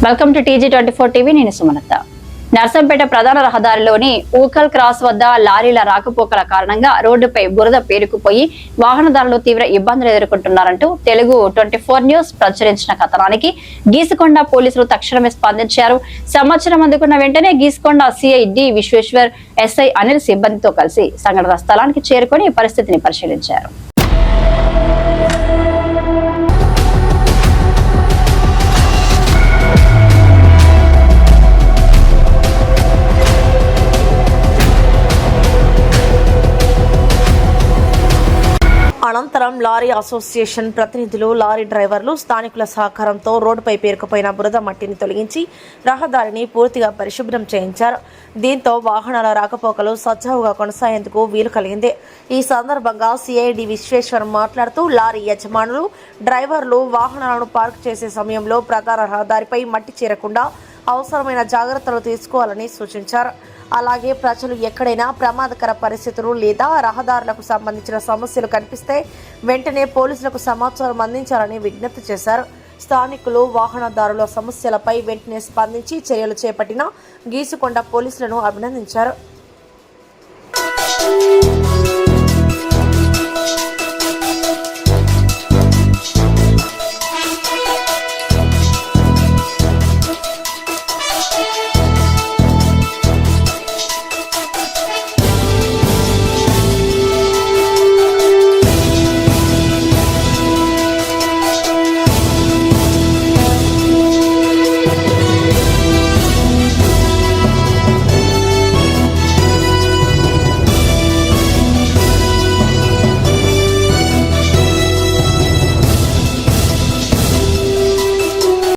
Welcome to TG24 TV. నేను సుమలత. నర్సంపేట ప్రధాన రహదారిలోని ఊకల్ cross వద్ద లారీల రాకపోకల కారణంగా రోడ్డుపై బురద పేరుకుపోయి వాహనదారులు తీవ్ర ఇబ్బందులు ఎదుర్కొంటున్నారంటూ తెలుగు 24 న్యూస్ ప్రచురించిన కథనానికి గీసుకొండ పోలీసులు తక్షణమే స్పందించారు. సమాచారం అందుకున్న వెంటనే Geesukonda CI D Vishweshwar, SI Anil సిబ్బందితో కలిసి సంఘటన స్థలానికి చేరుకొని పరిస్థితిని పరిశీలించారు. అనంతరం లారీ అసోసియేషన్ ప్రతినిధులు, లారీ డ్రైవర్లు స్థానికుల సహకారంతో రోడ్డుపై పేరుకుపోయిన బురద మట్టిని తొలగించి రహదారిని పూర్తిగా పరిశుభ్రం చేయించారు. దీంతో వాహనాల రాకపోకలు సజావుగా కొనసాగేందుకు వీలు కలిగింది. ఈ సందర్భంగా సిఐడి విశ్వేశ్వర్ మాట్లాడుతూ లారీ యజమానులు, డ్రైవర్లు వాహనాలను పార్క్ చేసే సమయంలో ప్రధాన రహదారిపై మట్టి చేరకుండా అవసరమైన జాగ్రత్తలు తీసుకోవాలని సూచించారు. అలాగే ప్రజలు ఎక్కడైనా ప్రమాదకర పరిస్థితులు లేదా రహదారులకు సంబంధించిన సమస్యలు కనిపిస్తే వెంటనే పోలీసులకు సమాచారం అందించాలని విజ్ఞప్తి చేశారు. స్థానికులు వాహనదారుల సమస్యలపై వెంటనే స్పందించి చర్యలు చేపట్టిన గీసుకొండ పోలీసులను అభినందించారు.